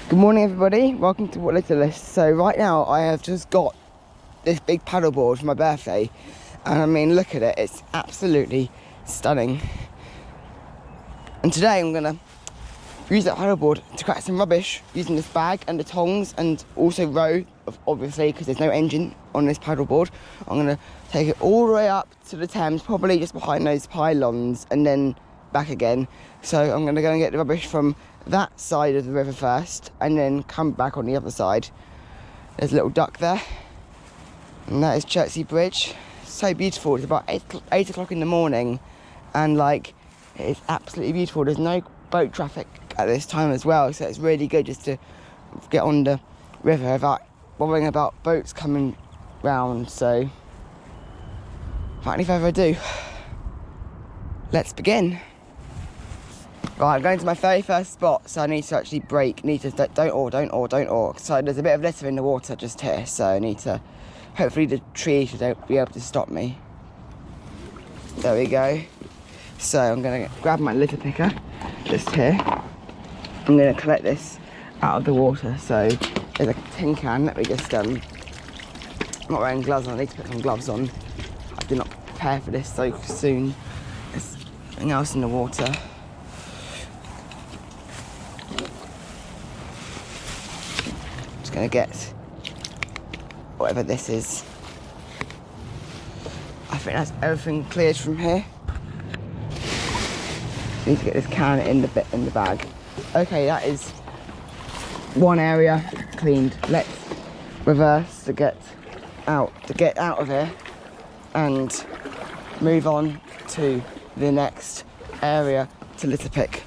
Good morning everybody, welcome to What Little List. So right now I have just got this big paddleboard for my birthday, and I mean look at it, it's absolutely stunning. And today I'm gonna use that paddleboard to crack some rubbish using this bag and the tongs, and also row, obviously, because there's no engine on this paddleboard. I'm gonna take it all the way up to the Thames, probably just behind those pylons, and then back again. So I'm gonna go and get the rubbish from that side of the river first, and then come back on the other side. There's a little duck there, and that is Churchy Bridge. So beautiful. It's about 8 o'clock in the morning, and like, it's absolutely beautiful. There's no boat traffic at this time as well, so it's really good just to get on the river without worrying about boats coming round. So without any further ado, let's begin. Right, I'm going to my very first spot, so I need to actually brake. Don't oar. So there's a bit of litter in the water just here, so I need to, hopefully the tree should be able to stop me. There we go. So I'm gonna grab my litter picker, just here. I'm gonna collect this out of the water. So there's a tin can. Let me just, I'm not wearing gloves on, I need to put some gloves on. I did not prepare for this so soon. There's something else in the water. Gonna get whatever this is. I think that's everything cleared from here. Need to get this can in the bag. Okay, that is one area cleaned. Let's reverse to get out of here and move on to the next area to litter pick.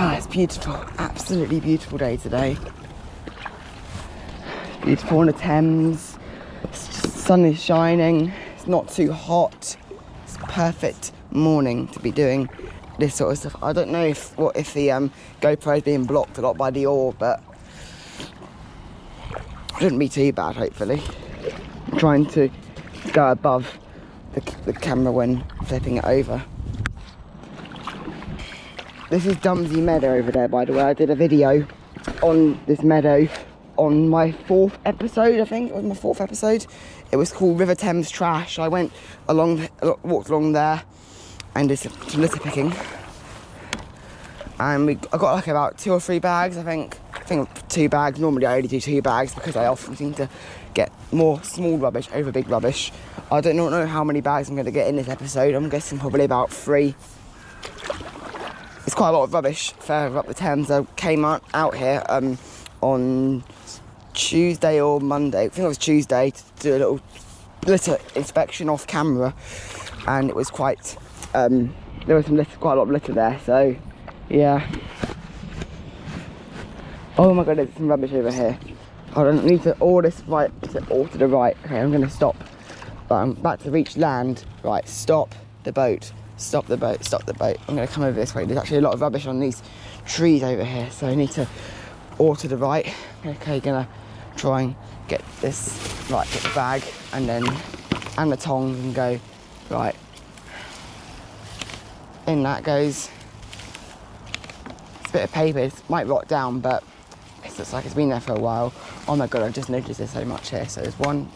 Ah, it's beautiful, absolutely beautiful day today. It's beautiful on the Thames, the sun is shining, it's not too hot. It's a perfect morning to be doing this sort of stuff. I don't know if the GoPro is being blocked a lot by the oar, but it shouldn't be too bad, hopefully. I'm trying to go above the camera when flipping it over. This is Churchy Meadow over there, by the way. I did a video on this meadow on my 4th episode, I think. It was my 4th episode. It was called River Thames Trash. I walked along there and did some litter picking. And I got like about 2 or 3 bags, I think 2 bags. Normally I only do 2 bags because I often seem to get more small rubbish over big rubbish. I don't know how many bags I'm going to get in this episode. I'm guessing probably about 3. It's quite a lot of rubbish further up the Thames. I came out here on Tuesday or Monday, I think it was Tuesday, to do a little litter inspection off camera, and it was quite, there was quite a lot of litter there, so yeah. Oh my god, there's some rubbish over here. Hold on, I need to oar this right, or to the right. Okay, I'm going to stop, but I'm about to reach land. Right, stop the boat. Stop the boat, stop the boat. I'm going to come over this way. There's actually a lot of rubbish on these trees over here, so I need to oar to the right. Okay, gonna try and get this, right, get the bag and the tongs and go, right. In that goes. It's a bit of paper, it might rot down, but it looks like it's been there for a while. Oh my god, I've just noticed there's so much here. So there's one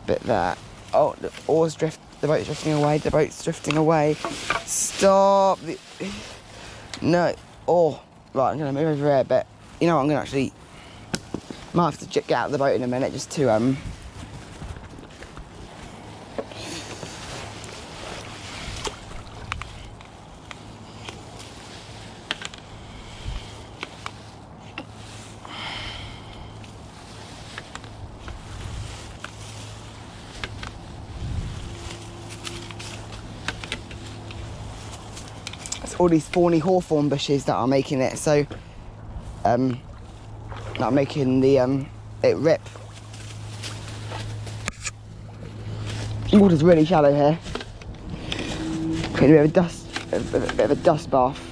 bit there. Oh, the oars drift. The boat's drifting away, the boat's drifting away. Stop! No. Oh, right, I'm going to move over here, but you know what, I'm going to actually, might have to get out of the boat in a minute just to, all these thorny hawthorn bushes that are making it so that are making the it rip. The water's really shallow here. Getting a bit of a dust bath.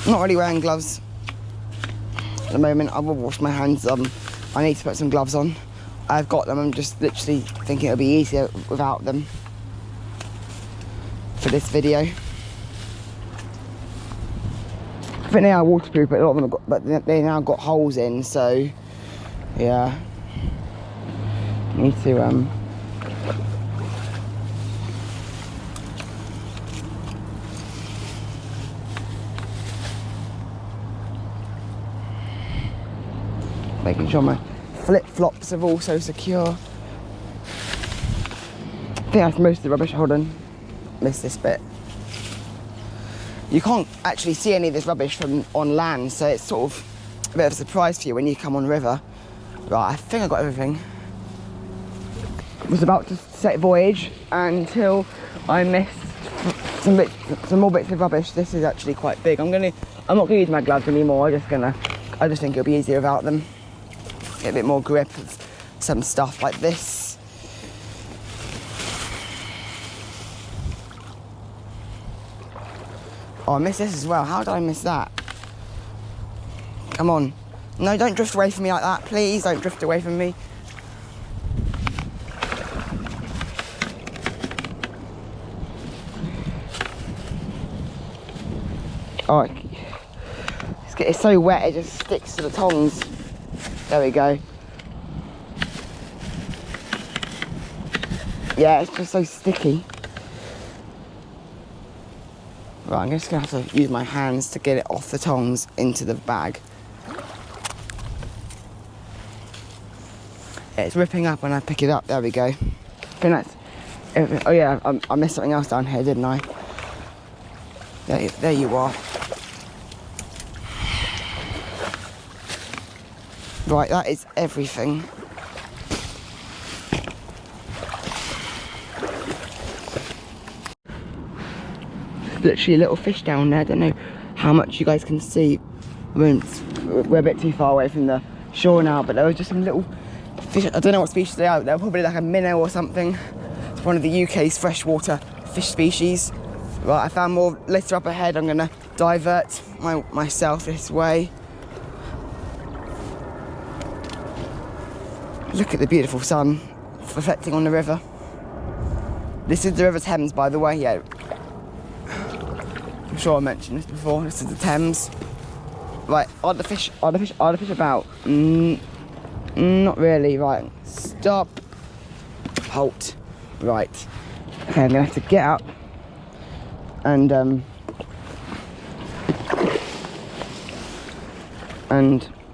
I'm not really wearing gloves. at the moment. I will wash my hands. I need to put some gloves on. I've got them. I'm just literally thinking it'll be easier without them for this video. I think they are waterproof, but a lot of them have got, but they now got holes in. So yeah, need to making sure my flip-flops are also secure. I think that's most of the rubbish. Hold on, missed this bit. You can't actually see any of this rubbish from on land, so it's sort of a bit of a surprise for you when you come on river. Right, I think I got everything. Was about to set voyage until I missed some more bits of rubbish. This is actually quite big. I'm not gonna use my gloves anymore. I just think it'll be easier without them. Get a bit more grip of some stuff like this. Oh, I missed this as well. How did I miss that? Come on. No, don't drift away from me like that. Please don't drift away from me. Oh, it's so wet, it just sticks to the tongs. There we go. Yeah, it's just so sticky. Right, I'm just gonna have to use my hands to get it off the tongs into the bag. Yeah, it's ripping up when I pick it up. There we go. I think that's everything. Oh yeah, I missed something else down here, didn't I? There you are. Right, that is everything. There's literally a little fish down there. I don't know how much you guys can see. I mean, we're a bit too far away from the shore now, but there was just some little fish. I don't know what species they are. They're probably like a minnow or something. It's one of the UK's freshwater fish species. Right, I found more litter up ahead. I'm gonna divert myself this way. Look at the beautiful sun reflecting on the river. This is the River Thames, by the way. Yeah, I'm sure I mentioned this before. This is the Thames. Right, are the fish about? Not really. Right, stop. Halt. Right. Okay, I'm gonna have to get up and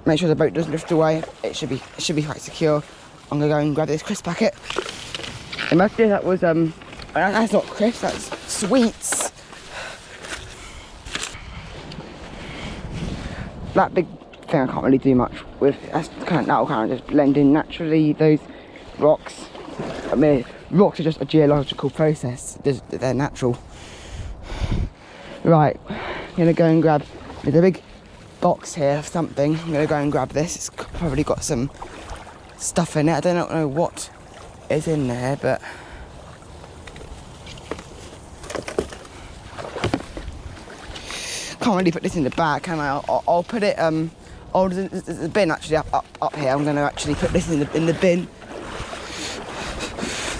make sure the boat doesn't drift away. It should be quite secure. I'm gonna go and grab this crisp packet. It must be that was that's not crisp, that's sweets. That big thing I can't really do much with. That'll kind of just blend in naturally. Those rocks. I mean, rocks are just a geological process. They're natural. Right, I'm gonna go and grab. There's a big box here of something. I'm gonna go and grab this. It's probably got some stuff in it. I don't know what is in there, but can't really put this in the bag, can I? I'll put it. Oh, there's a bin actually up here. I'm gonna actually put this in the bin.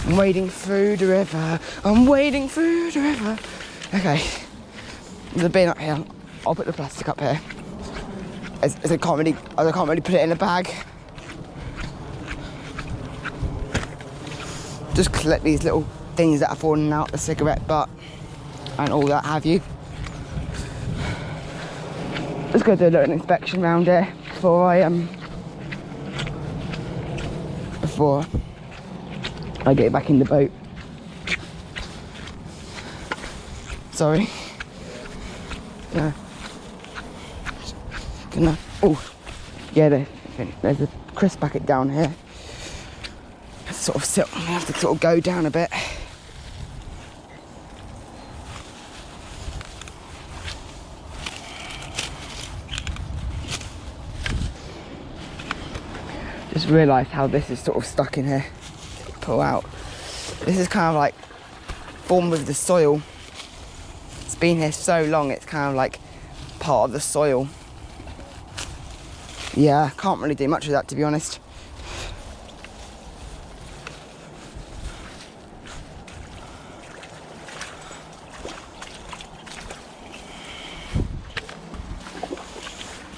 I'm wading through the river. I'm wading through the river. Okay, there's a bin up here. I'll put the plastic up here. As I can't really put it in a bag. Just collect these little things that are falling out, the cigarette butt and all that have you. Just gonna do a little inspection round here before I get back in the boat. Sorry. Yeah. Oh, yeah, there's a crisp packet down here. Sort of sit, I have to sort of go down a bit. Just realised how this is sort of stuck in here. Pull out. This is kind of like formed with the soil. It's been here so long, it's kind of like part of the soil. Yeah, can't really do much of that, to be honest.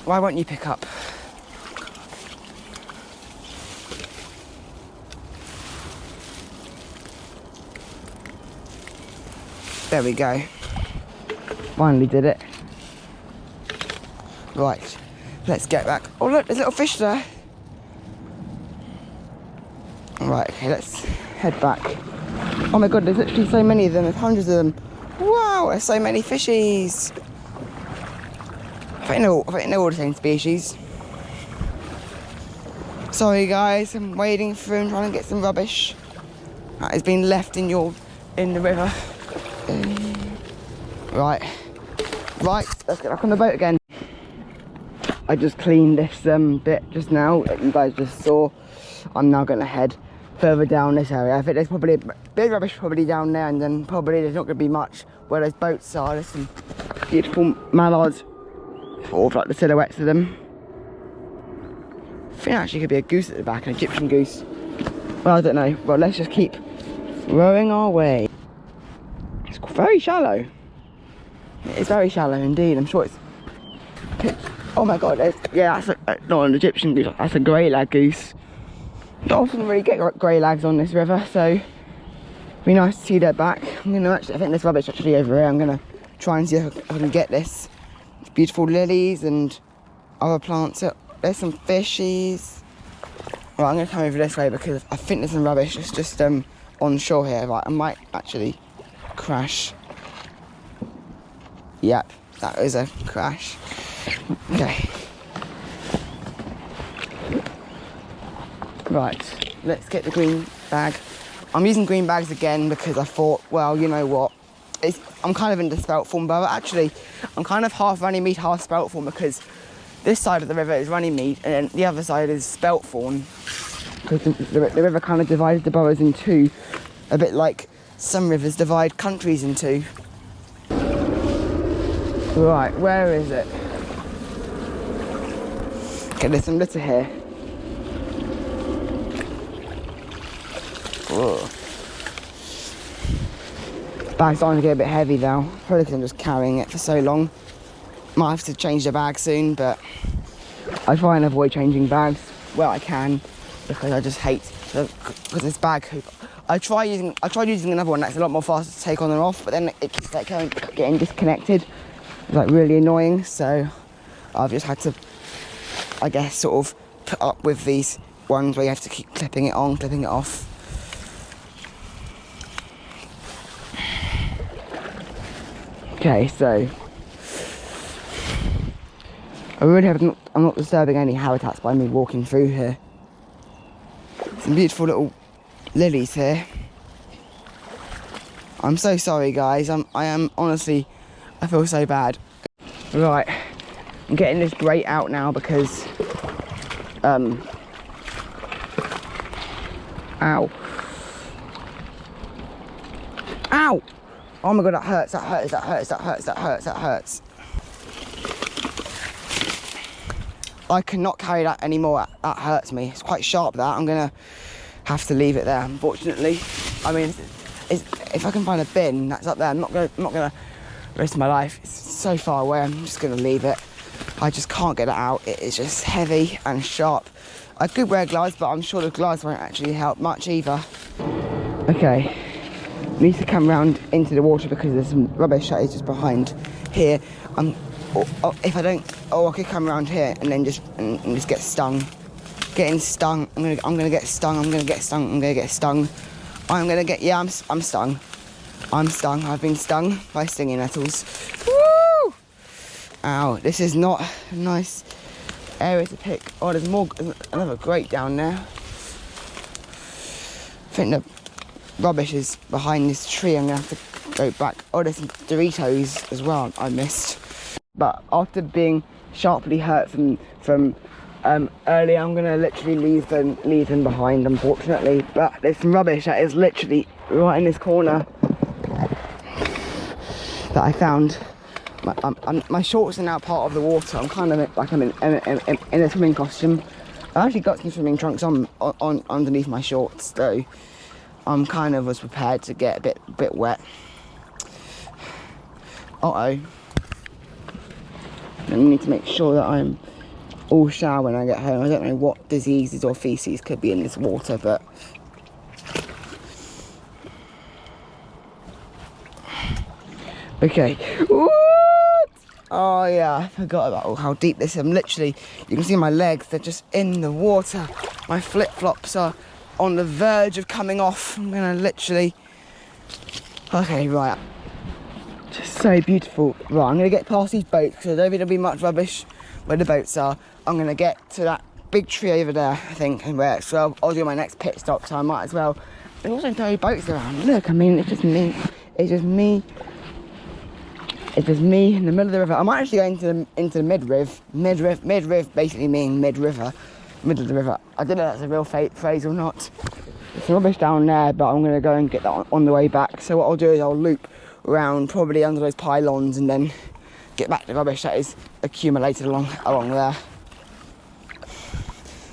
Why won't you pick up? There we go. Finally did it. Right, let's get back. Oh look, there's a little fish there. Right, okay, let's head back. Oh my god, there's literally so many of them. There's hundreds of them. Wow, there's so many fishies. I think they're all the same species. Sorry guys, I'm wading through and trying to get some rubbish that has been left in the river. Right, let's get back on the boat again. I just cleaned this bit just now that you guys just saw. I'm now going to head further down this area. I think there's probably a bit of rubbish probably down there, and then probably there's not going to be much where those boats are. There's some beautiful mallards, sort of like the silhouettes of them. I think actually could be a goose at the back, an Egyptian goose. Well, I don't know. Well, let's just keep rowing our way. It's very shallow. It is very shallow indeed. I'm sure it's... Oh my god, yeah, that's not an Egyptian goose, that's a grey lag goose. Don't often really get grey lags on this river, so it'd be nice to see their back. I'm gonna actually, I think there's rubbish actually over here. I'm gonna try and see if I can get this. It's beautiful lilies and other plants. There's some fishies. Right, I'm gonna come over this way because I think there's some rubbish. It's just on shore here. Right, I might actually crash. Yep, that was a crash. Okay. Right, let's get the green bag. I'm using green bags again because I thought, well, you know what? I'm kind of into spelt form, but actually, I'm kind of half runny mead, half spelt form, because this side of the river is runny mead and then the other side is spelt form. Because the river kind of divided the boroughs in two, a bit like some rivers divide countries in two. Right, where is it? Okay, there's some litter here. Whoa. Bag's starting to get a bit heavy now. Probably because I'm just carrying it for so long. Might have to change the bag soon, but I try and avoid changing bags where I can because I just hate because this bag. I tried using another one that's a lot more faster to take on and off, but then it keeps like getting disconnected. It's like really annoying, so I've just had to, I guess, sort of put up with these ones where you have to keep clipping it on, clipping it off. Okay, so I'm not disturbing any habitats by me walking through here. Some beautiful little lilies here. I'm so sorry, guys. I am honestly, I feel so bad. Right, I'm getting this grate out now because ow. Ow! Oh my god, that hurts, that hurts, that hurts, that hurts, that hurts, that hurts. I cannot carry that anymore, that hurts me. It's quite sharp, that. I'm gonna have to leave it there, unfortunately. I mean, if I can find a bin that's up there, I'm not gonna risk my life. It's so far away, I'm just gonna leave it. I just can't get it out. It is just heavy and sharp. I could wear gloves, but I'm sure the gloves won't actually help much either. Okay. Need to come round into the water because there's some rubbish that is just behind here. If I don't, I could come around here and then just get stung. Getting stung. I'm gonna get stung. I'm gonna get stung. I'm gonna get stung. Yeah, I'm stung. I'm stung. I've been stung by stinging nettles. Woo! Ow! This is not a nice area to pick. Oh, there's another grate down there. I think the rubbish is behind this tree. I'm gonna have to go back. Oh, there's some Doritos as well I missed. But after being sharply hurt from earlier, I'm gonna literally leave them behind, unfortunately. But there's some rubbish that is literally right in this corner that I found My shorts are now part of the water. I'm kind of like I'm in a swimming costume. I actually got some swimming trunks on underneath my shorts, though. I'm kind of was prepared to get a bit wet. I need to make sure that I'm all shower when I get home. I don't know what diseases or feces could be in this water, but okay. What? Oh yeah, I forgot about how deep this is. I'm literally, you can see my legs, they're just in the water. My flip-flops are on the verge of coming off. I'm gonna literally, okay, right. Just so beautiful. Right, I'm gonna get past these boats because I don't think there'll be much rubbish where the boats are. I'm gonna get to that big tree over there, I think, and where so I'll do my next pit stop, so I might as well. There's also no boats around. Look, I mean, it's just me. It's just me. It's just me in the middle of the river. I might actually go into the midriff. Midriff basically meaning mid-river, middle of the river. I don't know if that's a real phrase or not. There's some rubbish down there, but I'm gonna go and get that on the way back. So what I'll do is I'll loop around probably under those pylons and then get back to the rubbish that is accumulated along there,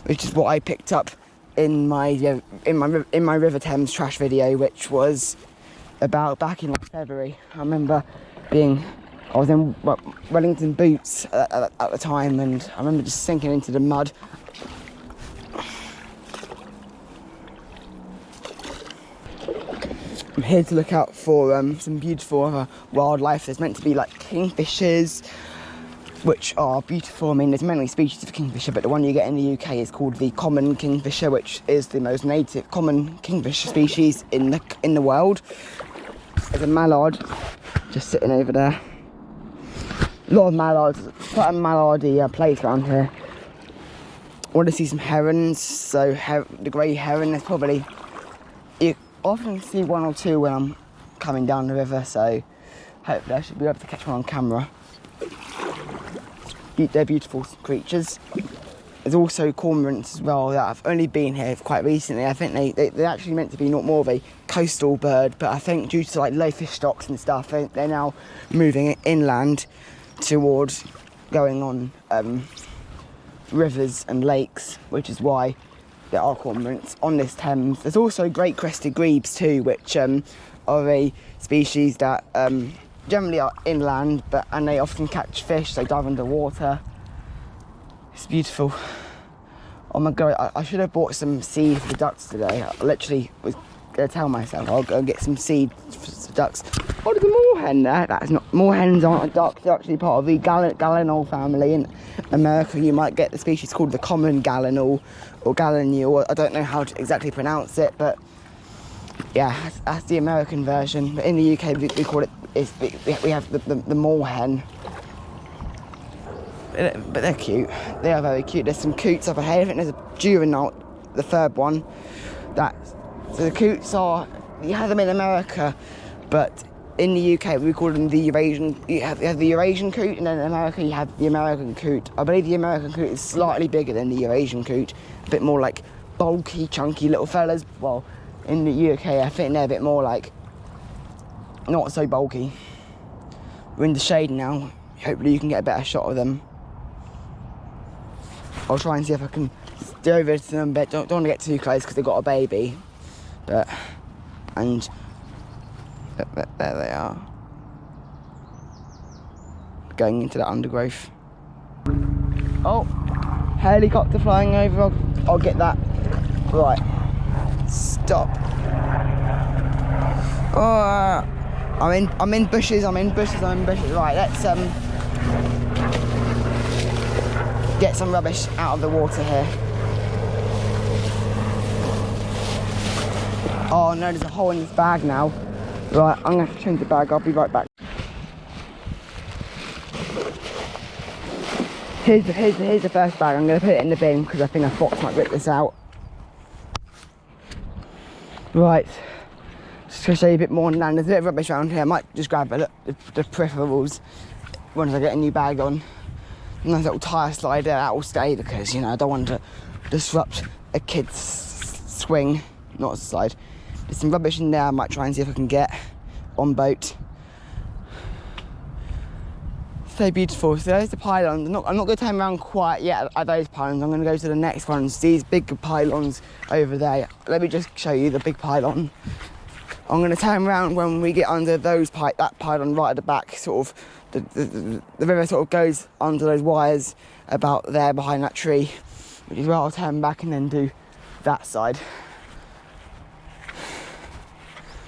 which is what I picked up in my River Thames trash video, which was about back in like February. I remember I was in Wellington boots at the time, and I remember just sinking into the mud. I'm here to look out for some beautiful wildlife. There's meant to be like kingfishers, which are beautiful. I mean, there's many species of kingfisher, but the one you get in the UK is called the common kingfisher, which is the most native common kingfisher species in the world. There's a mallard just sitting over there. A lot of mallards, quite a mallardy place around here. I want to see some herons, so the grey heron, there's probably, you often see one or two when I'm coming down the river, so hopefully I should be able to catch one on camera. They're beautiful creatures. There's also cormorants as well that have only been here quite recently. I think they're actually meant to be not more of a coastal bird, but I think due to like low fish stocks and stuff, they're now moving inland towards going on rivers and lakes, which is why there are cormorants on this Thames. There's also great crested grebes too, which are a species that generally are inland, and they often catch fish. They dive underwater. It's beautiful. Oh my god, I should have bought some seed for the ducks today. I literally was going to tell myself I'll go get some seed for the ducks. Oh, there's a moorhen there. That's not, moorhens aren't a duck. They're actually part of the gallinule family. In America, you might get the species called the common gallinule or gallinule. I don't know how to exactly pronounce it, but yeah, that's the American version. But in the UK, we call it, we have the moorhen. But they're cute. They are very cute. There's some coots up ahead. I think there's a juvenile, the third one. So the coots are, you have them in America, but in the UK we call them the Eurasian. You have the Eurasian coot, and then in America you have the American coot. I believe the American coot is slightly bigger than the Eurasian coot, a bit more like bulky, chunky little fellas. Well, in the UK I think they're a bit more like not so bulky. We're in the shade now. Hopefully you can get a better shot of them. I'll try and see if I can steer over to them, but don't want to get too close because they've got a baby. But, and there they are. Going into that undergrowth. Oh, helicopter flying over. I'll get that. Right. Stop. Oh, I'm in bushes. Right, let's get some rubbish out of the water here. Oh no, there's a hole in this bag now. Right, I'm gonna have to change the bag. I'll be right back. Here's the first bag. I'm gonna put it in the bin because I think a fox might rip this out. Right, just to show you a bit more on land. There's a bit of rubbish around here. I might just grab the peripherals once I get a new bag on. Nice little tyre slide there, that will stay because, you know, I don't want to disrupt a kid's swing, not a slide. There's some rubbish in there I might try and see if I can get on boat. So beautiful. So there's the pylons. I'm not going to turn around quite yet at those pylons. I'm going to go to the next ones. These big pylons over there. Let me just show you the big pylon. I'm going to turn around when we get under that pylon right at the back. Sort of the river sort of goes under those wires about there behind that tree, which is where I'll turn back and then do that side.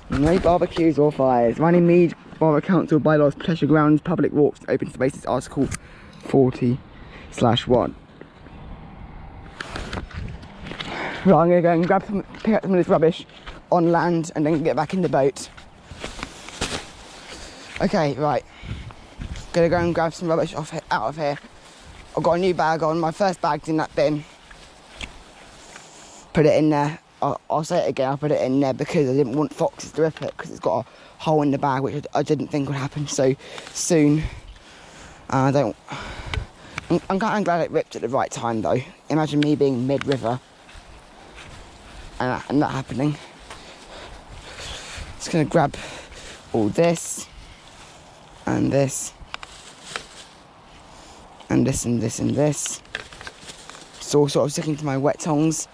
No barbecues or fires. Runnymede Borough Council bylaws, pleasure grounds, public walks, open spaces, Article 40/1. Right, I'm going to go and pick up some of this rubbish on land and then get back in the boat. Okay, right. Gonna go and grab some rubbish out of here. I've got a new bag on. My first bag's in that bin. Put it in there. I'll say it again, I'll put it in there because I didn't want foxes to rip it because it's got a hole in the bag, which I didn't think would happen so soon. I'm kind of glad it ripped at the right time though. Imagine me being mid-river and that happening. Just gonna grab all this and this and this and this and this. It's all sort of sticking to my wet tongs.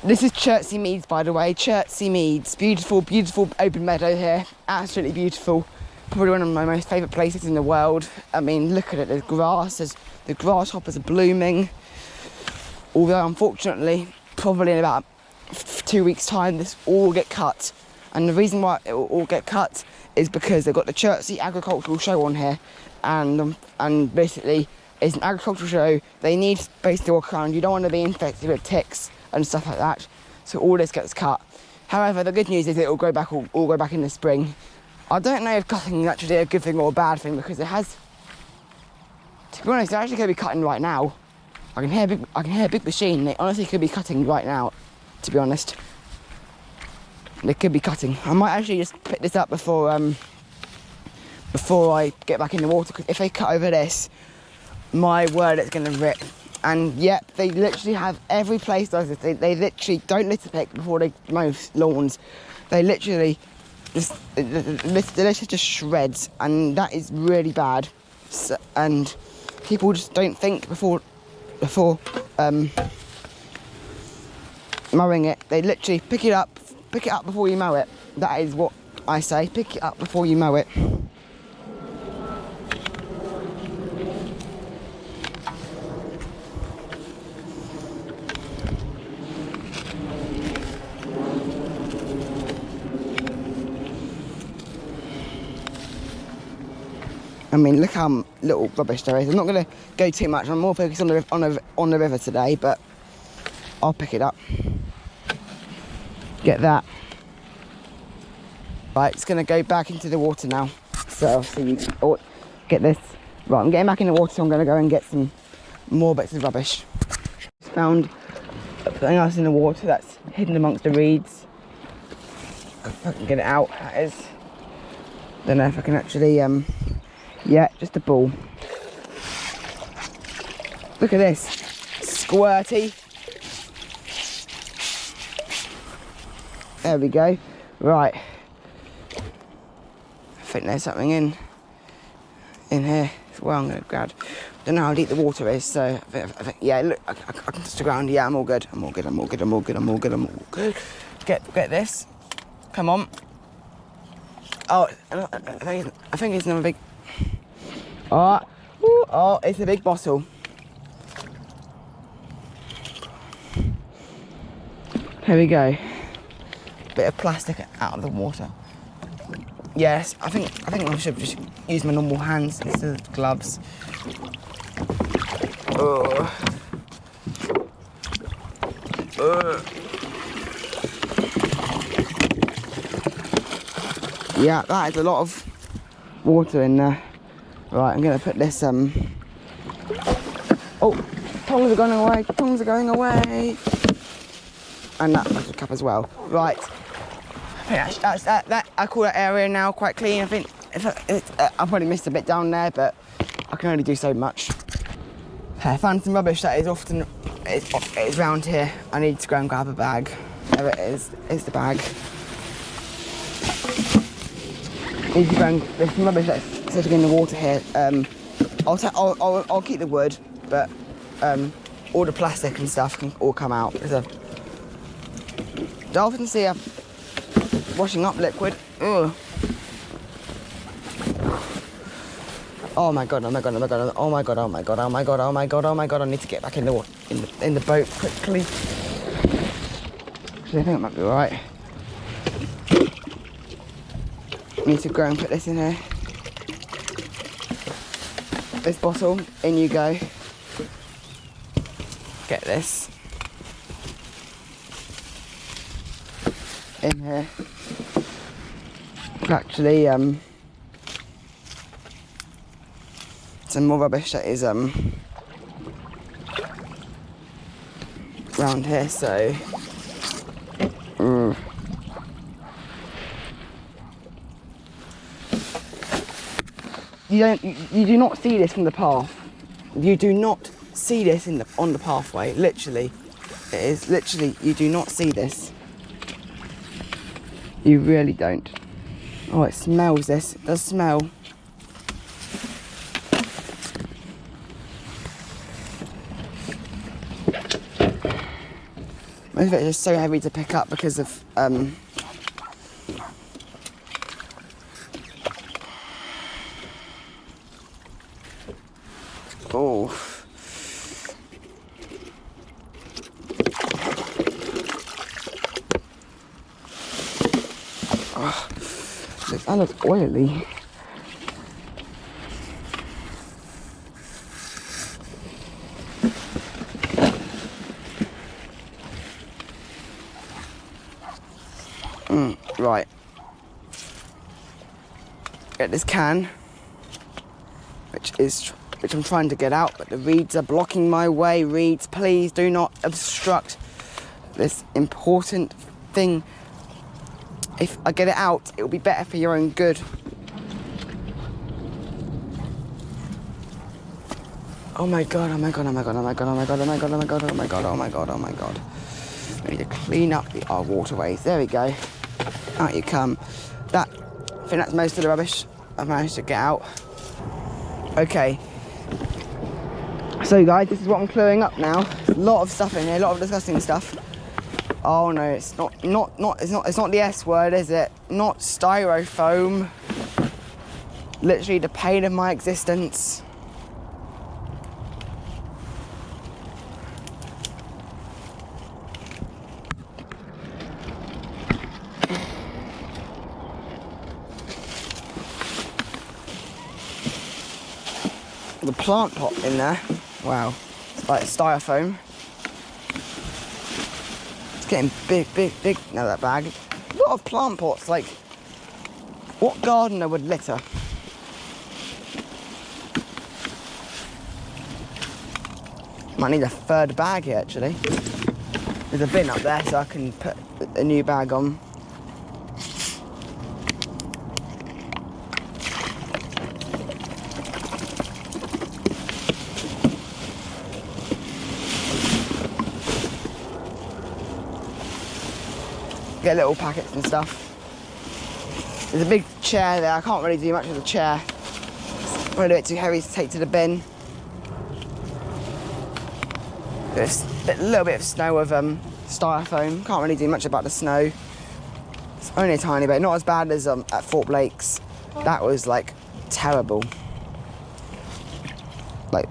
This is Churchy Meads, by the way. Churchy Meads. Beautiful, beautiful open meadow here. Absolutely beautiful. Probably one of my most favourite places in the world. I mean, look at it. There's grass. The grasshoppers are blooming. Although, unfortunately, probably in about 2 weeks' time, this all will get cut. And the reason why it will all get cut is because they've got the Churchy Agricultural Show on here. And basically, it's an agricultural show. They need space to walk around. You don't want to be infected with ticks and stuff like that, so all this gets cut. However, the good news is it will go back all go back in the spring. I don't know if cutting is actually a good thing or a bad thing because it has. To be honest, they're actually going to be cutting right now. I can hear a big machine. They honestly could be cutting right now. To be honest, they could be cutting. I might actually just pick this up before I get back in the water. Because if they cut over this, my word, it's going to rip. And yep, they literally have every place does this. They literally don't litter pick before they mow lawns. They literally the litter just shreds, and that is really bad. So, and people just don't think before mowing it. They literally pick it up before you mow it. That is what I say. Pick it up before you mow it. I mean, look how little rubbish there is. I'm not going to go too much. I'm more focused on the river today, but I'll pick it up. Get that. Right, it's going to go back into the water now. So I'll see you. Oh, get this. Right, I'm getting back in the water, so I'm going to go and get some more bits of rubbish. Just found something else in the water that's hidden amongst the reeds. If I can get it out, that is. Don't know if I can actually. Yeah, just a ball. Look at this. Squirty. There we go. Right. I think there's something in here. That's where I'm going to grab. Don't know how deep the water is, so I think yeah, look, I can touch the ground. Yeah, I'm all good. I'm all good. Get this. Come on. Oh, I think it's another big. Oh, it's a big bottle. Here we go. Bit of plastic out of the water. Yes, I think I should just use my normal hands instead of gloves. Yeah, that is a lot of water in there. Right, I'm going to put this, oh, tongs are going away, and that plastic cup as well. Right, I think that I call that area now quite clean. I think I probably missed a bit down there, but I can only do so much. I found some rubbish that is often, it's round here. I need to go and grab a bag. There it is, it's the bag. Need to go and, there's some rubbish that's sitting in the water here. I'll keep the wood, but all the plastic and stuff can all come out. There's a dolphins here washing up liquid. Ugh. Oh my god, oh my god, oh my god, oh my god, oh my god, oh my god, oh my god, oh my god, I need to get back in the water, in the boat quickly. Actually, I think it might be alright. Need to go and put this in here. This bottle, in you go. Get this in here. Actually, some more rubbish that is around here, so you do not see this from the path. You do not see this on the pathway. Literally, it is literally, you do not see this. You really don't. Oh, it smells this. It does smell. Most of it is just so heavy to pick up because of oh. Oh, that looks oily. Right. Get this can, which I'm trying to get out, but the reeds are blocking my way. Reeds, please do not obstruct this important thing. If I get it out, it will be better for your own good. Oh my god, oh my god, oh my god, oh my god, oh my god, oh my god, oh my god, oh my god, oh my god, oh my god. We need to clean up our waterways. There we go. Out you come. I think that's most of the rubbish I've managed to get out. Okay. So guys, this is what I'm clearing up now. A lot of stuff in here, a lot of disgusting stuff. Oh no, it's not the S word, is it? Not styrofoam. Literally the pain of my existence. The plant pot in there. Wow. It's like styrofoam. It's getting big now, that bag. A lot of plant pots, like, what gardener would litter? Might need a third bag here, actually. There's a bin up there, so I can put a new bag on. Get little packets and stuff. There's a big chair there. I can't really do much with the chair. It's probably a bit too heavy to take to the bin. There's a little bit of snow with styrofoam. Can't really do much about the snow. It's only a tiny bit. Not as bad as at Fort Blake's. That was like terrible. Like.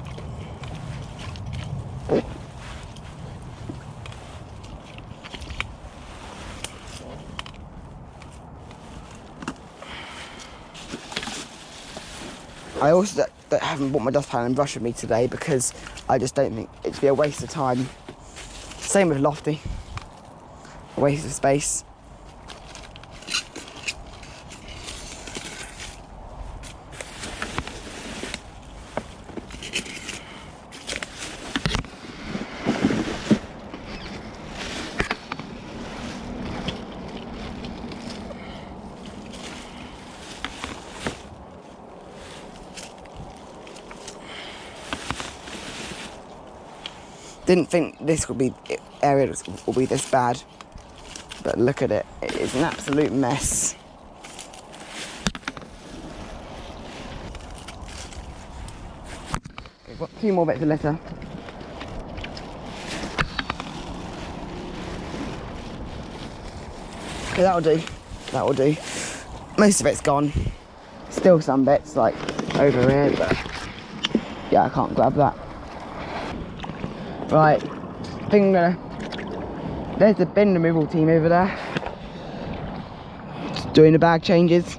I also haven't brought my dustpan and brush with me today because I just don't think it'd be a waste of time. Same with Lofty. A waste of space. Didn't think this would be area will be this bad, but look at it. It is an absolute mess. We've got 2 more bits of litter. Okay, that'll do. That'll do. Most of it's gone. Still some bits like over here, but yeah, I can't grab that. Right, I think I'm gonna. There's the bin removal team over there. Just doing the bag changes.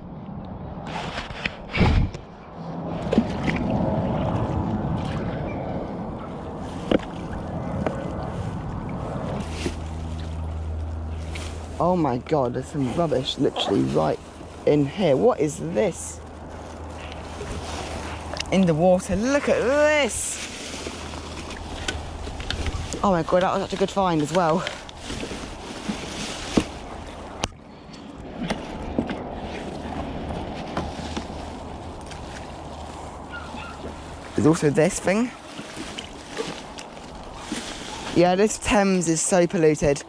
Oh my god, there's some rubbish literally right in here. What is this? In the water, look at this! Oh my god, that was such a good find as well. There's also this thing. Yeah, this Thames is so polluted.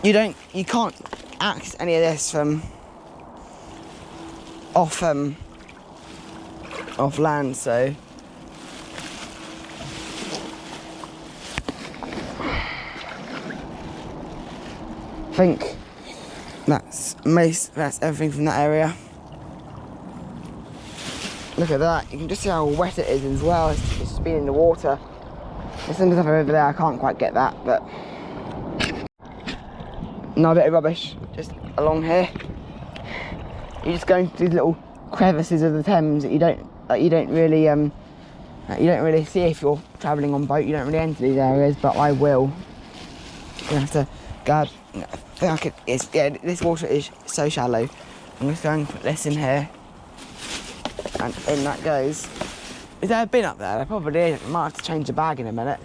You can't access any of this from off land, so I think that's everything from that area. Look at that, you can just see how wet it is as well. It's just been in the water. There's some stuff over there, I can't quite get that, but another bit of rubbish just along here. You just go into these little crevices of the Thames that you don't really see if you're travelling on boat. You don't really enter these areas, but I will. You have to go. I think I could. Yeah, this water is so shallow. I'm just going to put this in here, and in that goes. Is there a bin up there? There probably is. I might have to change the bag in a minute.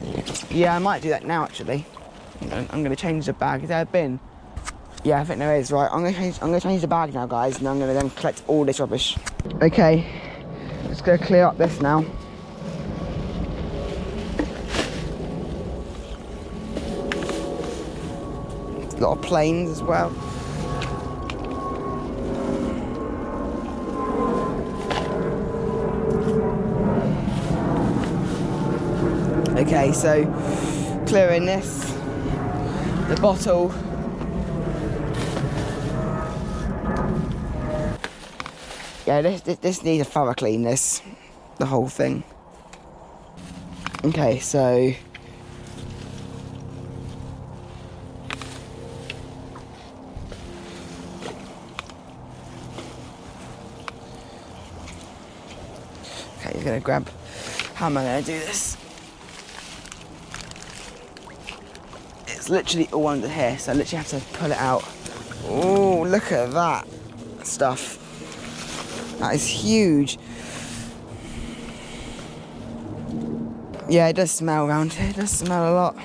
Yeah, I might do that now actually. I'm going to change the bag. Is there a bin? Yeah, I think there is. Right, I'm gonna change the bag now, guys, and I'm gonna then collect all this rubbish. Okay, just gonna clear up this now. A lot of planes as well. Okay, so clearing this, the bottle. Yeah, this needs a thorough clean, the whole thing. Okay, so okay, he's gonna grab. How am I gonna do this? It's literally all under here, so I literally have to pull it out. Oh, look at that stuff. That is huge. Yeah, it does smell around here. It does smell a lot.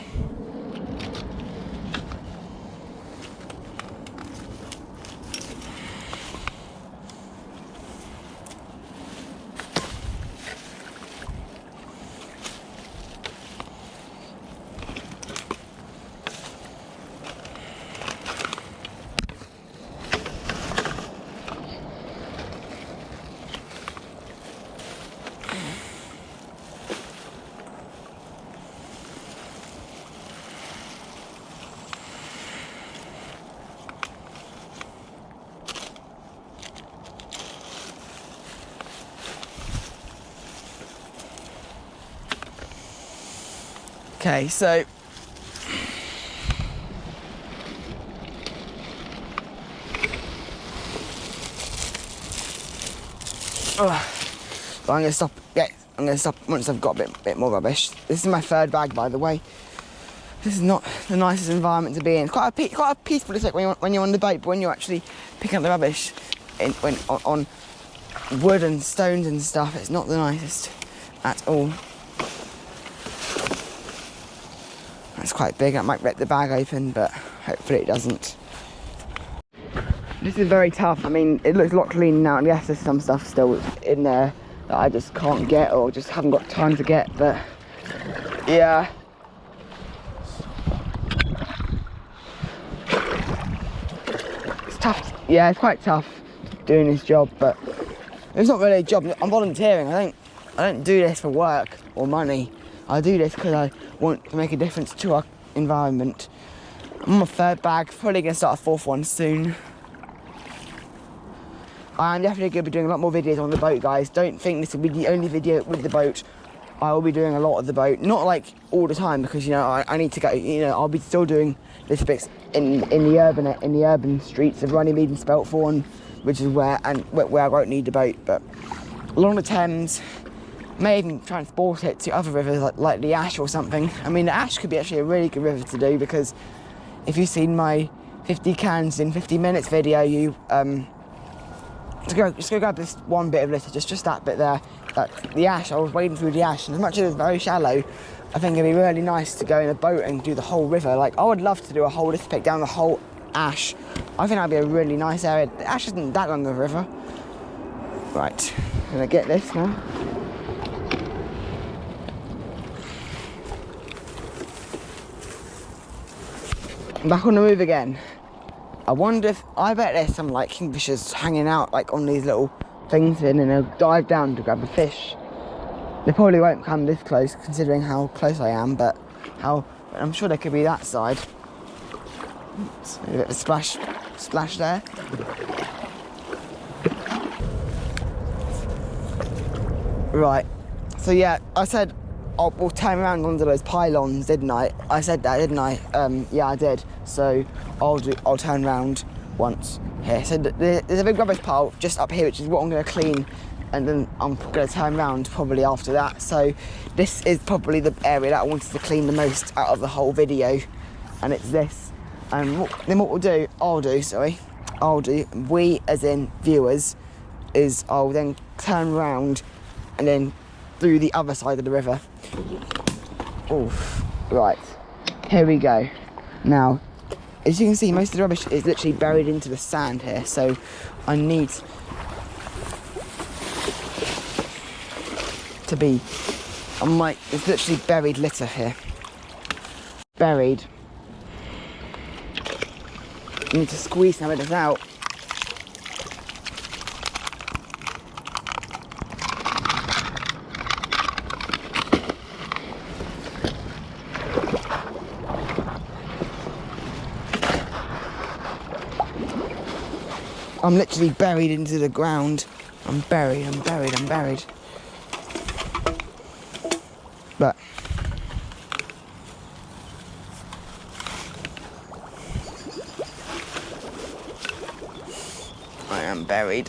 Okay, so I'm gonna stop. Yeah, I'm gonna stop once I've got a bit more rubbish. This is my 3rd bag, by the way. This is not the nicest environment to be in. Quite a peaceful district when you're on the boat, but when you're actually picking up the rubbish on wood and stones and stuff, it's not the nicest at all. That's quite big. I might rip the bag open, but hopefully it doesn't. This is very tough. I mean, it looks a lot cleaner now, and yes, there's some stuff still in there that I just can't get or just haven't got time to get, but yeah. It's tough. Yeah, it's quite tough doing this job, but It's not really a job. I'm volunteering. I don't do this for work or money. I do this because I want to make a difference to our environment. I'm on my third bag, probably going to start a fourth one soon. I'm definitely going to be doing a lot more videos on the boat, guys. Don't think this will be the only video with the boat. I will be doing a lot of the boat, not like all the time, because you know I need to go. You know, I'll be still doing little bits in the urban streets of Runnymede and Speltthorne, which is where I won't need the boat. But along the Thames, may even transport it to other rivers like the Ash or something. I mean, the Ash could be actually a really good river to do, because if you've seen my 50 cans in 50 minutes video, you just go grab this one bit of litter, just that bit there. The Ash, I was wading through the Ash, and as much as it's very shallow, I think it'd be really nice to go in a boat and do the whole river. Like, I would love to do a whole litter pick down the whole Ash. I think that'd be a really nice area. The Ash isn't that long of a river. Right, I'm gonna get this now. I'm back on the move again. I wonder if, I bet there's some like kingfishers hanging out like on these little things in, and they'll dive down to grab a fish. They probably won't come this close considering how close I am, but I'm sure they could be that side. Oops, a bit of a splash there. Right, so yeah, I said we'll turn around onto those pylons, didn't I? I said that, didn't I? Yeah, I did. So I'll turn around once here. So there's a big rubbish pile just up here, which is what I'm going to clean, and then I'm going to turn around probably after that. So this is probably the area that I wanted to clean the most out of the whole video, and it's this. And then what I'll do, we as in viewers, is I'll then turn around and then through the other side of the river. Oof. Right, here we go. Now, as you can see, most of the rubbish is literally buried into the sand here, so I need to be, it's literally buried litter here. Buried. I need to squeeze some of this out. I'm literally buried into the ground. I'm buried. But I am buried.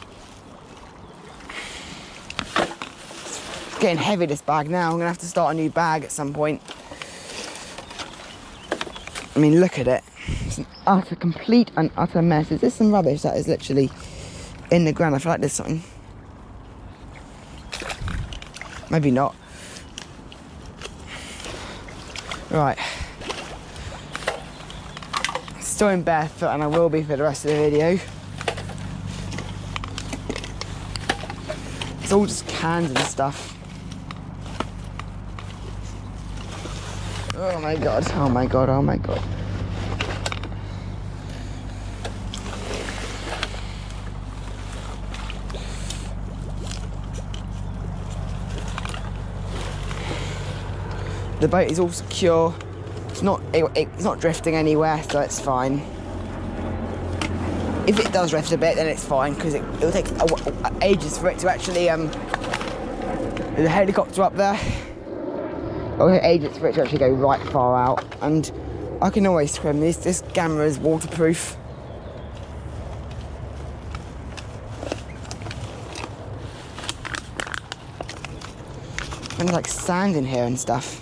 It's getting heavy, this bag now. I'm gonna have to start a new bag at some point. I mean, look at it. It's an complete and utter mess. Is this some rubbish that is literally in the ground? I feel like there's something. Maybe not. Right. Still in barefoot, and I will be for the rest of the video. It's all just cans and stuff. Oh my god, oh my god, oh my god. The boat is all secure. It's not drifting anywhere, so it's fine. If it does drift a bit, then it's fine, because it'll take ages for it to actually, there's a helicopter up there. It'll take ages for it to actually go right far out, and I can always swim. This camera is waterproof. And there's like sand in here and stuff.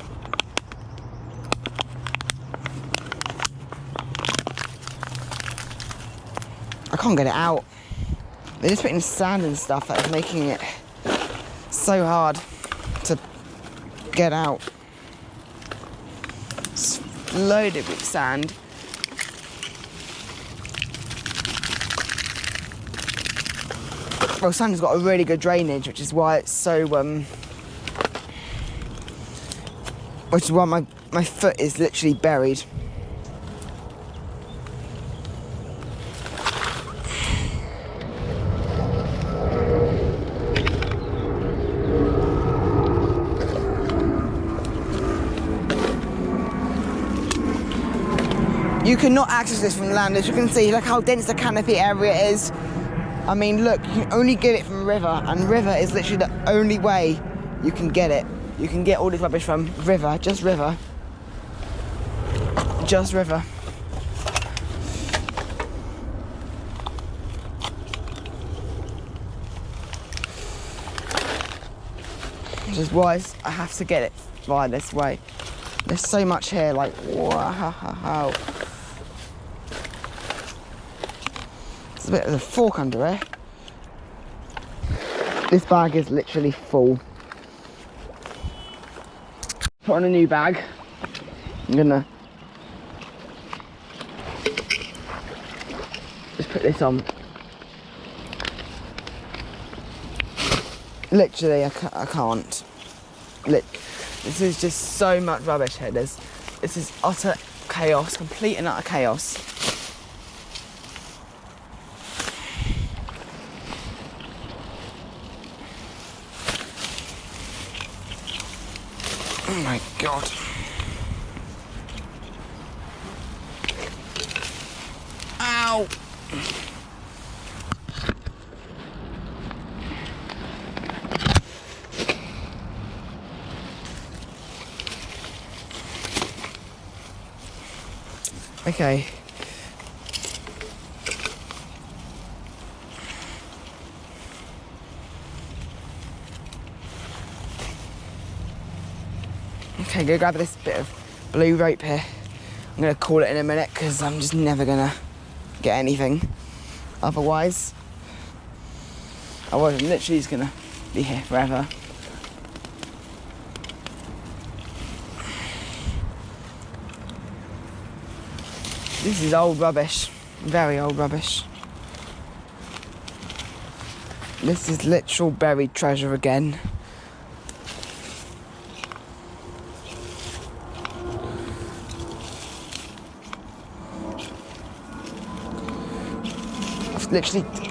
I can't get it out. They're just putting sand and stuff that is making it so hard to get out. It's loaded with sand. Well, sand's got a really good drainage, which is why it's so, which is why my foot is literally buried. You cannot access this from land. As you can see, look how dense the canopy area is. I mean, look, you can only get it from river, and river is literally the only way you can get it. You can get all this rubbish from river, just river. Just river. Which is why I have to get it via this way. There's so much here, like, wow. There's a bit of a fork under here. This bag is literally full. Put on a new bag. I'm gonna just put this on. Literally, I can't. This is just so much rubbish here. This is utter chaos, complete and utter chaos. Oh my God. Ow! Okay. Okay, go grab this bit of blue rope here. I'm gonna call it in a minute because I'm just never gonna get anything. Otherwise, I'm literally just gonna be here forever. This is old rubbish, very old rubbish. This is literal buried treasure again.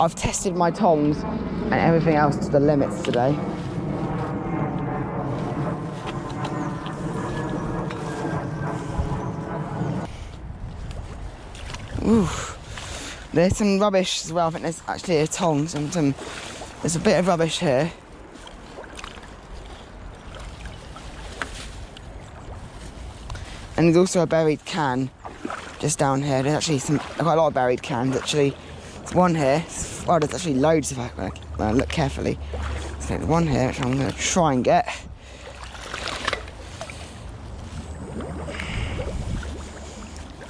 I've tested my tongs and everything else to the limits today. Ooh, there's some rubbish as well. I think there's actually a tongs and there's a bit of rubbish here. And there's also a buried can just down here. There's actually quite a lot of buried cans actually. There's one here. Well, there's actually loads if I look carefully. So there's one here which I'm going to try and get.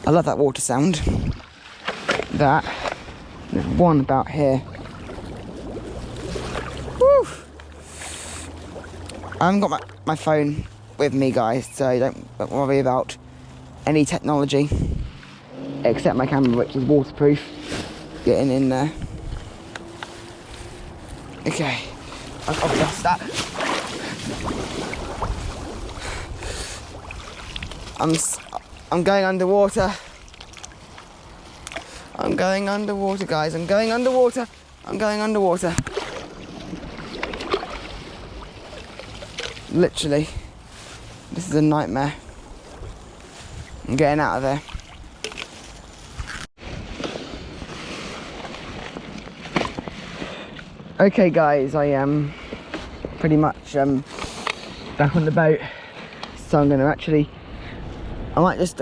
I love that water sound. That. There's one about here. Woo! I haven't got my phone with me, guys, so don't worry about any technology except my camera, which is waterproof. Getting in there. Okay, I've lost that. I'm going underwater. I'm going underwater, guys. I'm going underwater. I'm going underwater. Literally, this is a nightmare. I'm getting out of there. Okay guys, I am pretty much back on the boat, so I'm going to I might just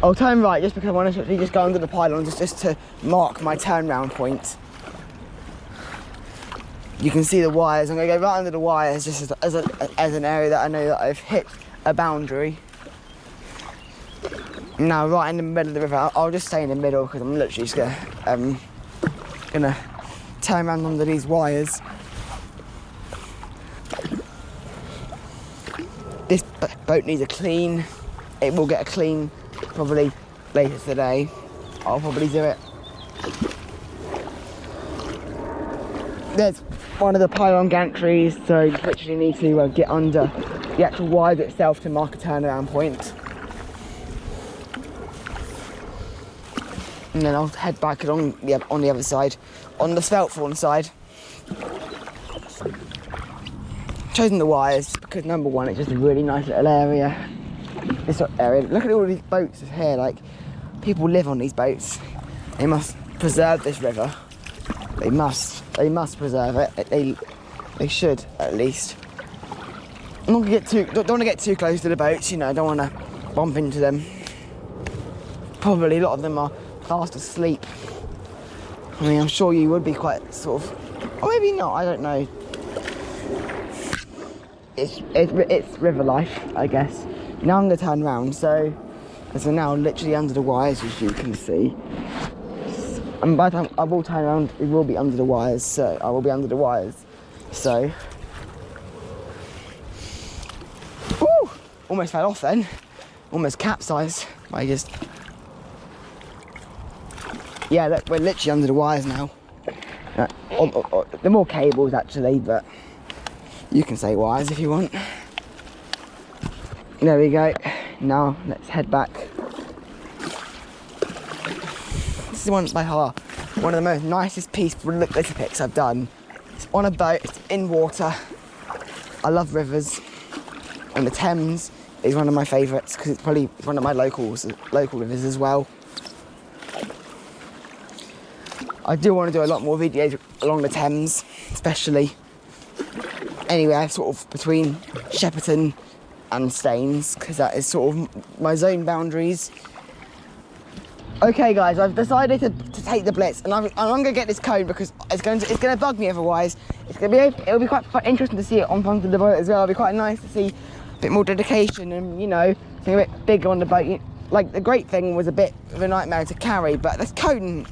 I'll turn right just because I want to actually just go under the pylon just to mark my turnaround point. You can see the wires. I'm going to go right under the wires just as an area that I know that I've hit a boundary. Now right in the middle of the river, I'll just stay in the middle because I'm literally just gonna turn around under these wires. This boat needs a clean. It will get a clean probably later today. I'll probably do it. There's one of the pylon gantries, so you literally need to get under the actual wires itself to mark a turnaround point. And then I'll head back on the other side, on the Sveltthorn side. Chosen the wires because number one, it's just a really nice little area. this area. Look at all these boats here. Like, people live on these boats. They must preserve this river. They must preserve it. They should, at least. I'm not gonna don't want to get too close to the boats, you know. I don't want to bump into them. Probably a lot of them are fast asleep. I mean, I'm sure you would be quite sort of, or maybe not. I don't know. It's river life, I guess. Now I'm gonna turn around. So we're now literally under the wires, as you can see. And by the time I will turn around, it will be under the wires. So I will be under the wires. So, woo! Almost fell off then. Almost capsized. Yeah, look, we're literally under the wires now. There are more cables actually, but you can say wires if you want. There we go. Now let's head back. This is one by far one of the most nicest peaceful litter picks I've done. It's on a boat, it's in water. I love rivers, and the Thames is one of my favourites because it's probably one of my local rivers as well. I do want to do a lot more videos along the Thames, especially anywhere sort of between Shepperton and Staines, because that is sort of my zone boundaries. Okay guys, I've decided to take the blitz, and I'm gonna get this cone because it's gonna bug me otherwise. It'll be quite interesting to see it on front of the boat as well. It'll be quite nice to see a bit more dedication and, you know, something a bit bigger on the boat. Like, the great thing was a bit of a nightmare to carry, but this cone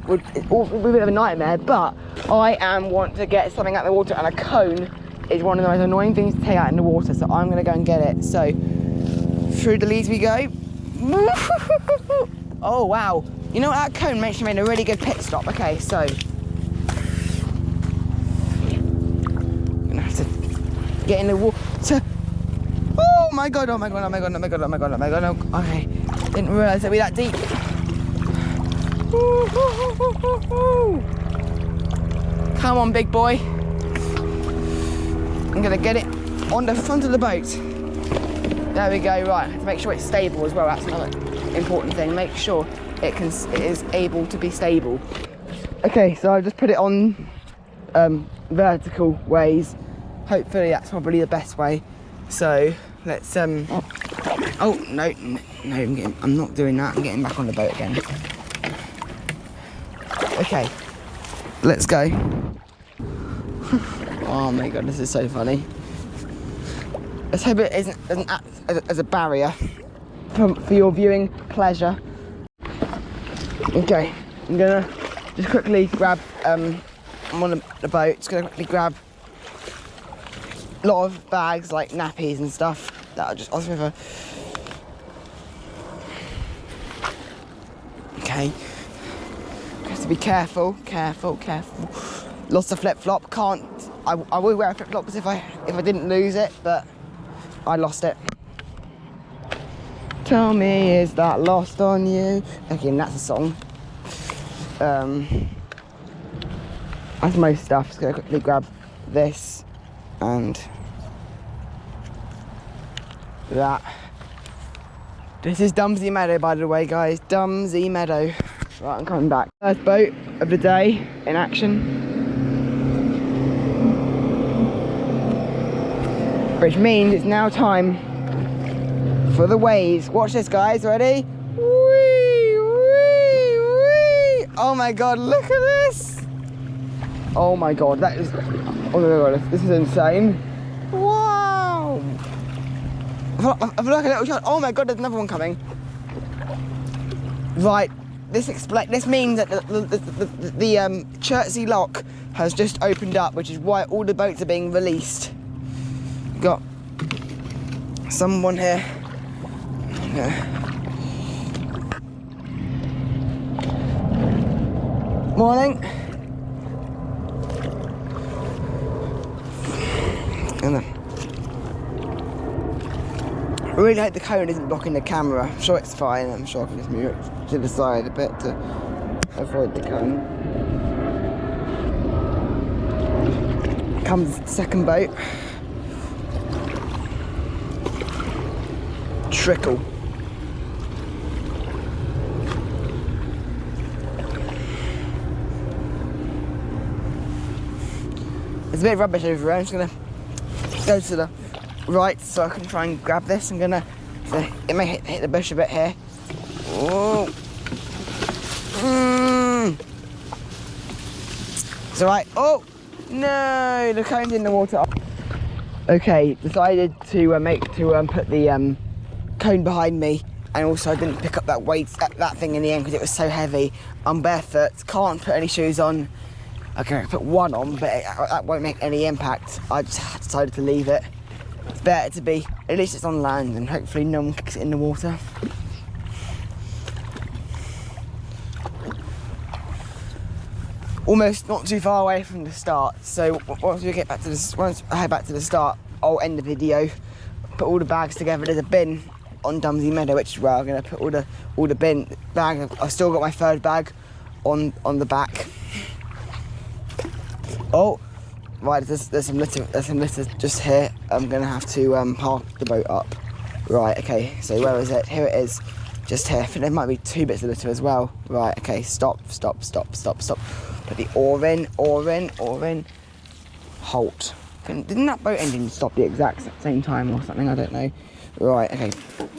would be a bit of a nightmare. But I want to get something out of the water, and a cone is one of the most annoying things to take out in the water, so I'm gonna go and get it. So through the leads we go. Oh wow, you know what, that cone actually made a really good pit stop. Okay, so I'm gonna have to get in the water. Oh my god, oh my god, oh my god, oh my god, oh my god, oh my god. Okay, didn't realise it'd be that deep. Come on, big boy. I'm gonna get it on the front of the boat. There we go. Right, I have to make sure it's stable as well. That's another important thing. Make sure it is able to be stable. Okay, so I've just put it on vertical ways. Hopefully that's probably the best way. So let's oh no, I'm not doing that. I'm getting back on the boat again. Okay, let's go. Oh my god, this is so funny. Let's hope it doesn't act as a barrier for your viewing pleasure. Okay, I'm gonna just quickly grab, I'm on the boat, just gonna quickly grab a lot of bags like nappies and stuff that are just on the river. Okay, have to be careful. Lost a flip-flop, I would wear flip-flops if I didn't lose it, but I lost it. Tell me, is that lost on you? Again, that's a song. That's most stuff. Just gonna quickly grab this and that. This is Dumsey Meadow, by the way, guys. Dumsey Meadow. Right, I'm coming back. First boat of the day in action. Which means it's now time for the waves. Watch this, guys. Ready? Whee, whee, whee. Oh my god, look at this. Oh my god, that is... Oh my god, this is insane. Wow. I feel like a little child. Oh my god, there's another one coming. Right. This means that the Churchy lock has just opened up, which is why all the boats are being released. Got someone here. Yeah. Morning. I really hope the cone isn't blocking the camera. I'm sure it's fine. I'm sure I can just move it to the side a bit to avoid the cone. Comes the second boat. trickle. There's a bit of rubbish over here. I'm just gonna go to the right so I can try and grab this. I'm gonna, so it may hit the bush a bit here. Oh. It's alright. Oh no, the cone's in the water. Okay, decided to put the cone behind me, and also I didn't pick up that weight, that thing in the end because it was so heavy. I'm barefoot, can't put any shoes on. I can put one on, but that won't make any impact. I just decided to leave it. It's better to be, at least it's on land, and hopefully no one kicks it in the water. Almost not too far away from the start, so once I head back to the start, I'll end the video, put all the bags together. There's a bin on Churchy Meadow, which is where I'm going to put all the bin bag. I've still got my third bag on the back. Oh, right, there's some litter just here. I'm going to have to park the boat up. Right, okay, so where is it? Here it is, just here. I think there might be 2 bits of litter as well. Right, okay, stop. Put the oar in, halt. Didn't that boat engine stop the exact same time or something? I don't know. Right, okay,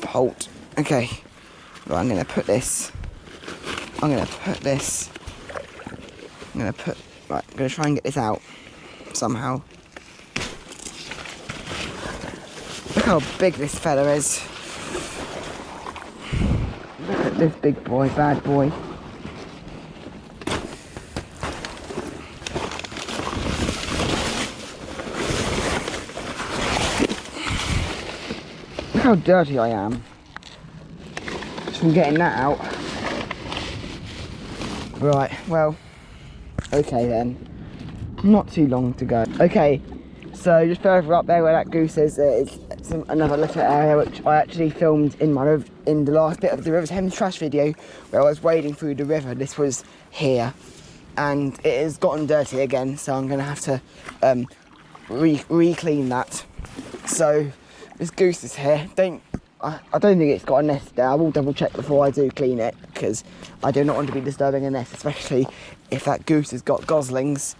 halt. Okay, right, I'm gonna put right, I'm gonna try and get this out somehow. Look how big this fella is. Look at this big boy, bad boy. Look how dirty I am. Just from getting that out. Right, well, okay then. Not too long to go. Okay, so just further up there where that goose is, another litter area which I actually filmed in the last bit of the River Thames trash video where I was wading through the river. This was here, and it has gotten dirty again, so I'm going to have to re-clean that. So this goose is here. I don't think it's got a nest there. I will double check before I do clean it, because I do not want to be disturbing a nest, especially if that goose has got goslings.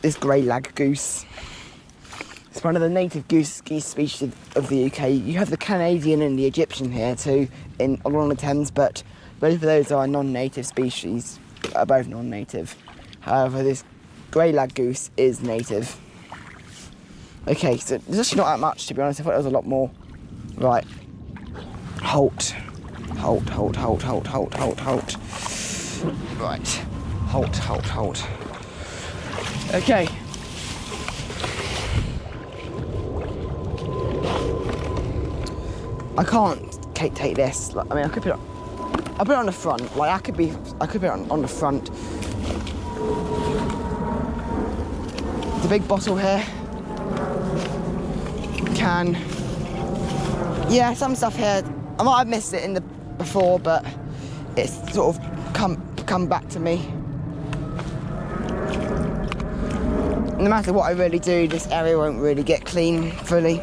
This grey lag goose. It's one of the native geese species of the UK. You have the Canadian and the Egyptian here too, along the Thames, but both of those are non-native species, are both non-native. However, this grey lag goose is native. Okay, so there's actually not that much, to be honest. I thought there was a lot more. Right. Halt. Right. Halt. Okay. I can't take this. I mean, I could put it. I'll put it on the front. Like I could put it on the front. The big bottle here. Can. Yeah, some stuff here. I might have missed it before, but it's sort of come back to me. No matter what I really do, this area won't really get clean fully.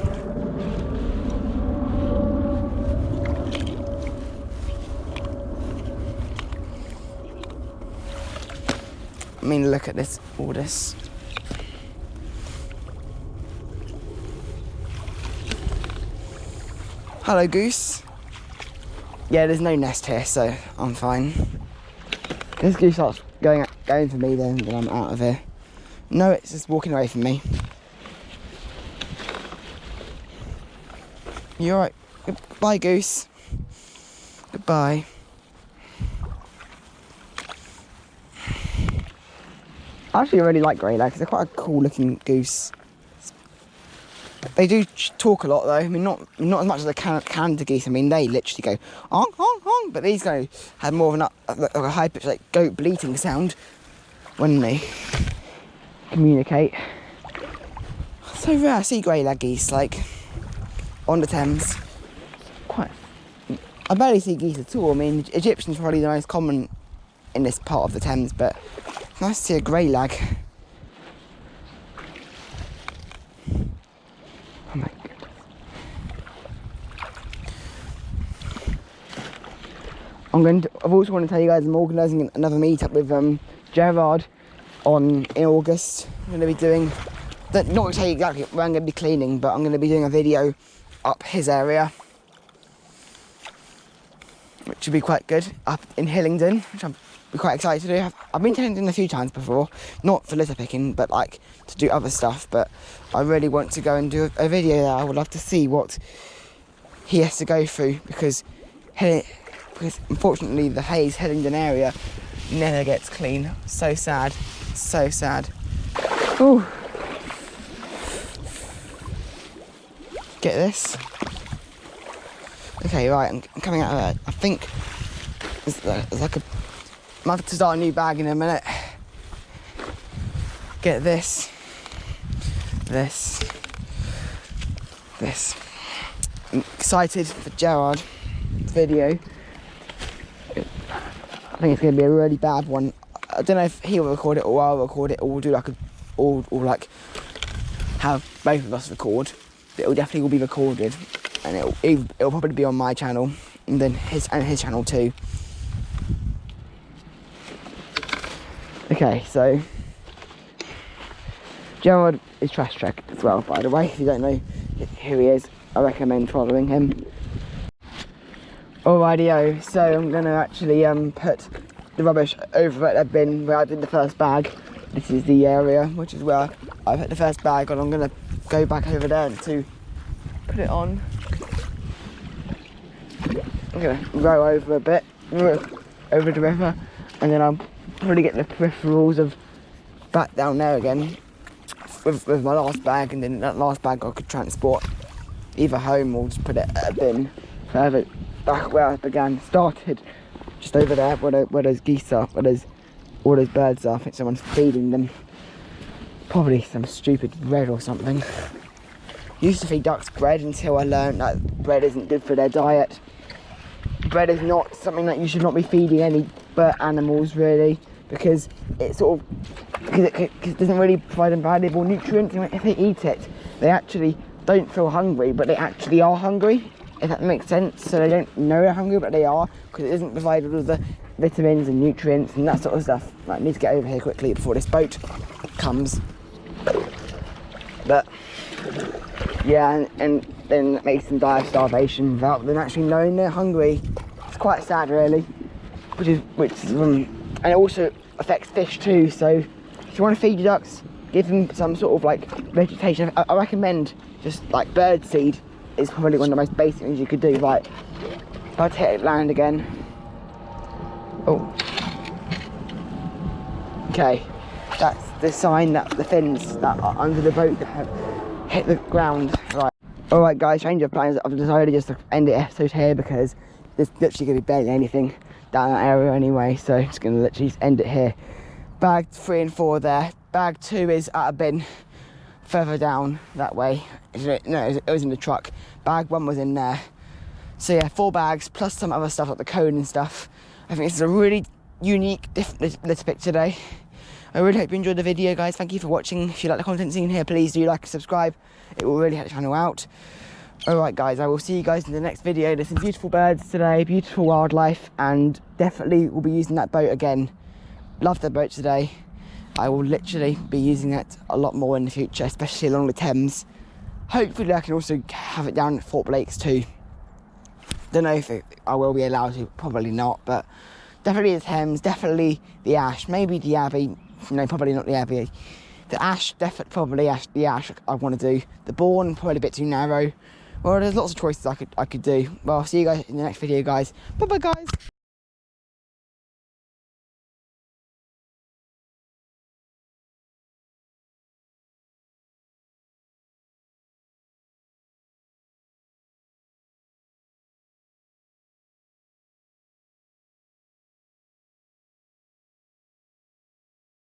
I mean, look at all this. Hello, goose. Yeah, there's no nest here, so I'm fine. If this goose starts going for me, then I'm out of here. No, it's just walking away from me. You alright? Goodbye, goose. Goodbye. I actually really like grey lags. They're quite a cool looking goose. They do talk a lot though. I mean, not as much as the Canada geese. I mean, they literally go honk honk honk. But these guys have more of a high pitched like goat bleating sound when they communicate. So rare. I see grey lag geese like on the Thames. I barely see geese at all. I mean, Egyptian's probably the most common in this part of the Thames, but it's nice to see a grey lag. Oh my goodness. I've also want to tell you guys I'm organising another meetup with Gerard in August. I'm going to be doing, not going to tell you exactly where I'm going to be cleaning, but I'm going to be doing a video up his area, which should be quite good, up in Hillingdon, which I'm quite excited to do. I've been to Hillingdon a few times before, not for litter picking, but like to do other stuff, but I really want to go and do a video there. I would love to see what he has to go through, because unfortunately the Hayes Hillingdon area never gets clean. So sad, so sad. Ooh. Get this. Okay, right, I'm coming out of there. I think it's like I'm have to start a new bag in a minute. Get this. I'm excited for Gerard's video. I think it's going to be a really bad one. I don't know if he'll record it or I'll record it, or we'll do like or like have both of us record. It'll definitely will be recorded, and it'll probably be on my channel and then his channel too. Okay, so Gerard is Trash Trek as well, by the way. If you don't know who he is, I recommend following him. Alrighty-o, so I'm going to actually put the rubbish over at the bin where I did the first bag. This is the area, which is where I put the first bag, and I'm going to go back over there to put it on. I'm going to row over a bit, over the river, and then I'll probably get the peripherals of back down there again with my last bag, and then that last bag I could transport either home or just put it at a bin further back where I started, just over there where those geese are, where all those birds are. I think someone's feeding them, probably some stupid bread or something. Used to feed ducks bread until I learned that bread isn't good for their diet. Bread is not something that you should not be feeding any animals, really, because it doesn't really provide them valuable nutrients. And if they eat it, they actually don't feel hungry, but they actually are hungry, if that makes sense. So they don't know they're hungry, but they are, because it doesn't provide all of the vitamins and nutrients and that sort of stuff. Right, I need to get over here quickly before this boat comes. But yeah, and then it makes them die of starvation without them actually knowing they're hungry. It's quite sad, really. And it also affects fish too. So if you want to feed your ducks, give them some sort of like vegetation. I recommend just like bird seed is probably one of the most basic things you could do. Right, if I take land again. Oh, okay, that's the sign that the fins that are under the boat have hit the ground. Right, alright guys, change of plans. I've decided just to end the episode here because there's literally going to be barely anything down that area anyway, so just going to literally end it here. Bag 3 and 4 there. Bag 2 is at a bin further down that way. No, it was in the truck. Bag 1 was in there. So yeah, 4 bags plus some other stuff like the cone and stuff. I think this is a really unique, different litter pick today. I really hope you enjoyed the video, guys. Thank you for watching. If you like the content seen here, please do like and subscribe. It will really help the channel out. Alright guys, I will see you guys in the next video. There's some beautiful birds today, beautiful wildlife, and definitely will be using that boat again. Love the boat today. I will literally be using it a lot more in the future, especially along the Thames. Hopefully I can also have it down at Fort Blake's too. Don't know if I will be allowed to, probably not, but definitely the Thames, definitely the Ash, maybe the Abbey. No, probably not the Abbey. The Ash, definitely probably the Ash I want to do. The Bourne, probably a bit too narrow. Well, there's lots of choices I could do. Well, I'll see you guys in the next video, guys. Bye bye, guys.